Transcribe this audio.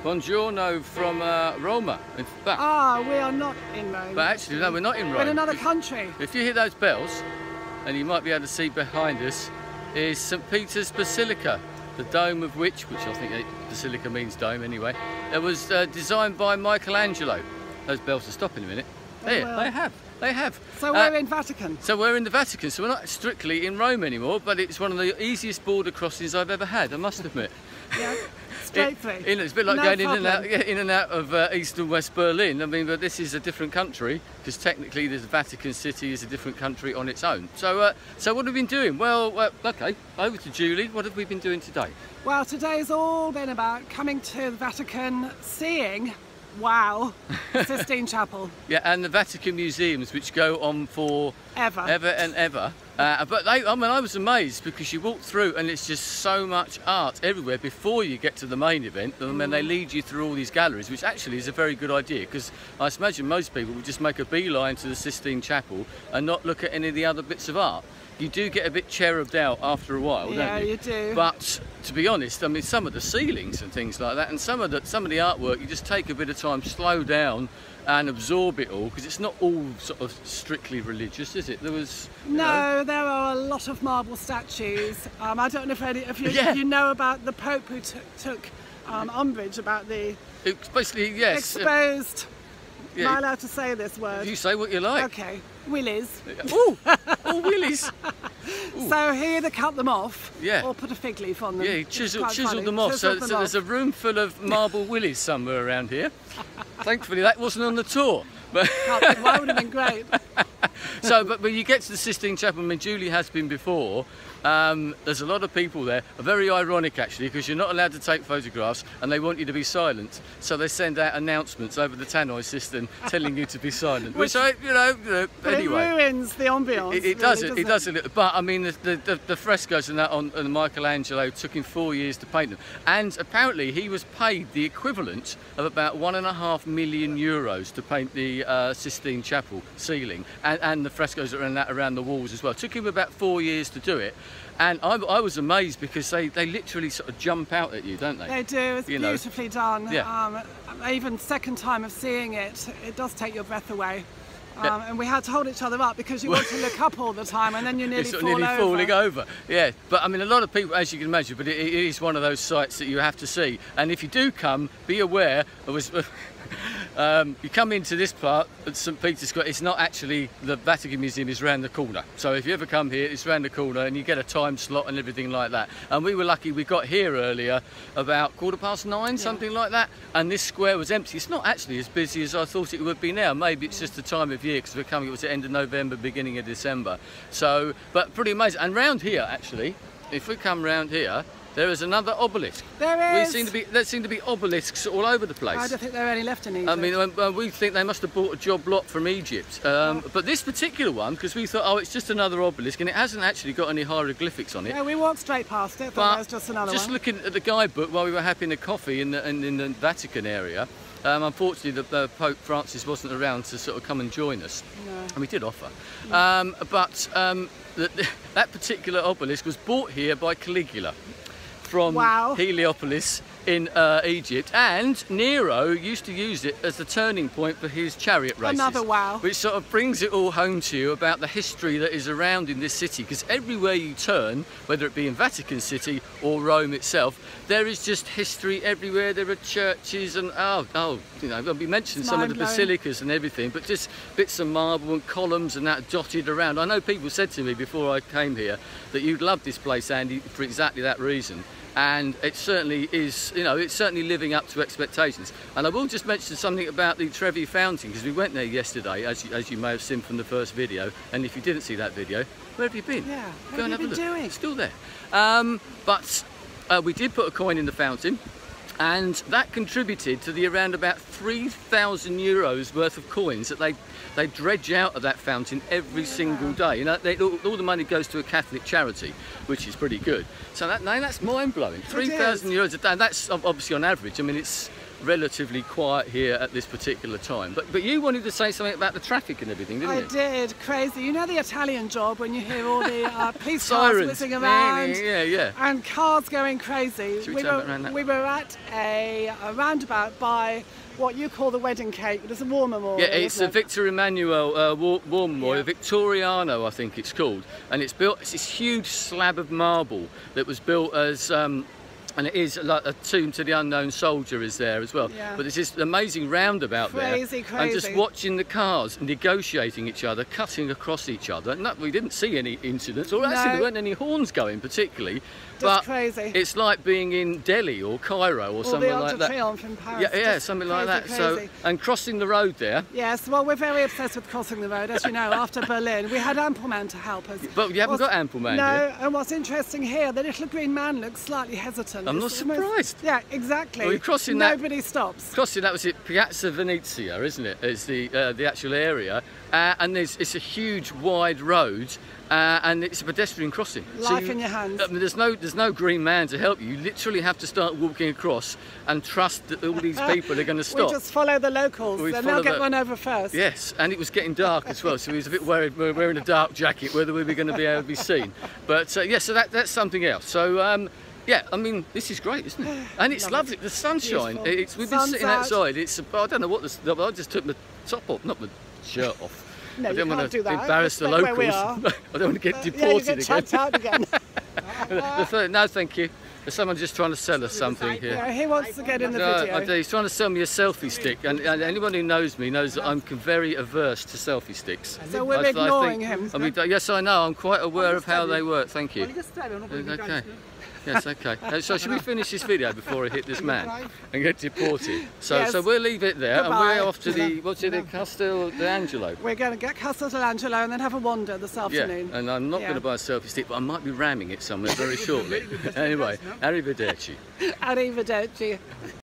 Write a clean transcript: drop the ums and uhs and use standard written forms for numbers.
Buongiorno from Roma. In fact, we are not in Rome. but actually, no, we're not in Rome. We're in another country. If you hear those bells, and you might be able to see behind us, is St. Peter's Basilica, the dome of which I think basilica means dome anyway, it was designed by Michelangelo. Those bells will stop in a minute. There, they have. So we're in Vatican. So we're in the Vatican, so we're not strictly in Rome anymore, but it's one of the easiest border crossings I've ever had, I must admit. Yeah, straight through. It's a bit like going in and out of East and West Berlin. I mean, but this is a different country, because technically the Vatican City is a different country on its own. So, so what have we been doing? Well, okay, over to Julie. What have we been doing today? Well, today's all been about coming to the Vatican, seeing, wow, Sistine Chapel. Yeah, and the Vatican Museums, which go on for ever and ever. But I mean, I was amazed because you walk through and it's just so much art everywhere before you get to the main event. And then they lead you through all these galleries, which actually is a very good idea, because I imagine most people would just make a beeline to the Sistine Chapel and not look at any of the other bits of art. You do get a bit cherubed out after a while, don't you? Yeah, you do. But to be honest, I mean, some of the ceilings and things like that, and some of the artwork, you just take a bit of time, slow down, and absorb it all, because it's not all sort of strictly religious, is it? There was there are a lot of marble statues. I don't know if you know about the Pope who took umbrage about the exposed. Am I allowed to say this word? You say what you like. Okay, willies. Oh, willies. So he either cut them off, yeah, or put a fig leaf on them. Yeah, he chiseled them off. So there's a room full of marble willies somewhere around here. Thankfully, that wasn't on the tour. But that would have been great. So, but when you get to the Sistine Chapel, I mean, Julie has been before. There's a lot of people there. Very ironic, actually, because you're not allowed to take photographs and they want you to be silent. So they send out announcements over the tannoy system telling you to be silent. Which I, anyway. It ruins the ambience. It does a little. But I mean, the frescoes and that on Michelangelo took him 4 years to paint them. And apparently he was paid the equivalent of about €1.5 million to paint the Sistine Chapel ceiling and the frescoes around the walls as well. It took him about 4 years to do it. And I was amazed because they literally sort of jump out at you, don't they? They do. It's beautifully done. Yeah. Even second time of seeing it, it does take your breath away. And we had to hold each other up because you want to look up all the time, and then you're nearly falling over. Yeah, but I mean, a lot of people, as you can imagine, but it is one of those sites that you have to see. And if you do come, be aware. You come into this part at St. Peter's Square, it's not actually, the Vatican Museum is around the corner. So if you ever come here, it's around the corner and you get a time slot and everything like that. And we were lucky, we got here earlier, about 9:15, something like that. And this square was empty. It's not actually as busy as I thought it would be now. Maybe it's just the time of year, because it was the end of November, beginning of December. So, but pretty amazing. And round here, actually, if we come round here, there is another obelisk. There is. There seem to be obelisks all over the place. I don't think there are any left in Egypt. I mean, we think they must have bought a job lot from Egypt. But this particular one, because we thought, oh, it's just another obelisk, and it hasn't actually got any hieroglyphics on it. Yeah, we walked straight past it, but there's just another one. Just looking at the guidebook while we were having a coffee in the Vatican area, unfortunately, the Pope Francis wasn't around to sort of come and join us. No. And we did offer. That particular obelisk was bought here by Caligula from Heliopolis in Egypt, and Nero used to use it as the turning point for his chariot races. Another wow. Which sort of brings it all home to you about the history that is around in this city, because everywhere you turn, whether it be in Vatican City or Rome itself, there is just history everywhere. There are churches and we mentioned some of the basilicas and everything, but just bits of marble and columns and that dotted around. I know people said to me before I came here that you'd love this place, Andy, for exactly that reason. And it certainly is, it's certainly living up to expectations. And I will just mention something about the Trevi Fountain, because we went there yesterday, as you may have seen from the first video. And if you didn't see that video, where have you been? Yeah, go and have a look. Doing? It's still there. But we did put a coin in the fountain, and that contributed to the around about €3,000 worth of coins that they dredge out of that fountain every single day. All the money goes to a Catholic charity, which is pretty good. So that's mind-blowing. €3,000 a day. And that's obviously on average. I mean, it's relatively quiet here at this particular time. But you wanted to say something about the traffic and everything, didn't you? I did. Crazy. You know the Italian job when you hear all the police Sirens. cars whizzing around, yeah. and cars going crazy. Should we turn around that we were at a roundabout by what you call the wedding cake, but it's a war memorial. Yeah, it's a Victor Emmanuel war memorial, Victoriano I think it's called, and it's this huge slab of marble that was built as and it is like a tomb to the unknown soldier is there as well. Yeah. But there's this amazing roundabout there. Crazy. And just watching the cars negotiating each other, cutting across each other. No, we didn't see any incidents, or actually there weren't any horns going particularly. But crazy. It's like being in Delhi or Cairo or something like that. Triomphe in Paris. Yeah, something like that. Crazy. So, and crossing the road there. Yes, well, we're very obsessed with crossing the road, as you know. After Berlin, we had Ample Man to help us. But you haven't got Ample Man here. No, and what's interesting here, the little green man looks slightly hesitant. I'm not surprised. Yeah, exactly. Well, crossing that. Nobody stops. Crossing that was it, Piazza Venezia, isn't it? It's the actual area, and it's a huge wide road. And it's a pedestrian crossing. Life in your hands. I mean, there's no green man to help you. You literally have to start walking across and trust that all these people are going to stop. We just follow the locals, then they'll get one over first. Yes, and it was getting dark as well, so he was a bit worried we were wearing a dark jacket whether we were going to be able to be seen. But yeah, so that's something else. So yeah, I mean, this is great, isn't it? And it's lovely. The sunshine. We've been sitting outside. I don't know what I just took my top off, not my shirt off. No, I don't want to do embarrass the locals. I don't want to get deported again. No, thank you. There's someone just trying to sell us something here. Yeah, he wants to get in the video. He's trying to sell me a selfie stick, and anyone who knows me knows that I'm very averse to selfie sticks. So we're ignoring him. I mean, yes, I know. I'm quite aware of how they work. Thank you. Okay. Yes, okay. So should we finish this video before I hit this man and get deported? So we'll leave it there. Goodbye. And we're off to the Castel d'Angelo. We're going to get Castel d'Angelo and then have a wander this afternoon. Yeah, and I'm not going to buy a selfie stick, but I might be ramming it somewhere very shortly. Anyway, arrivederci. Arrivederci.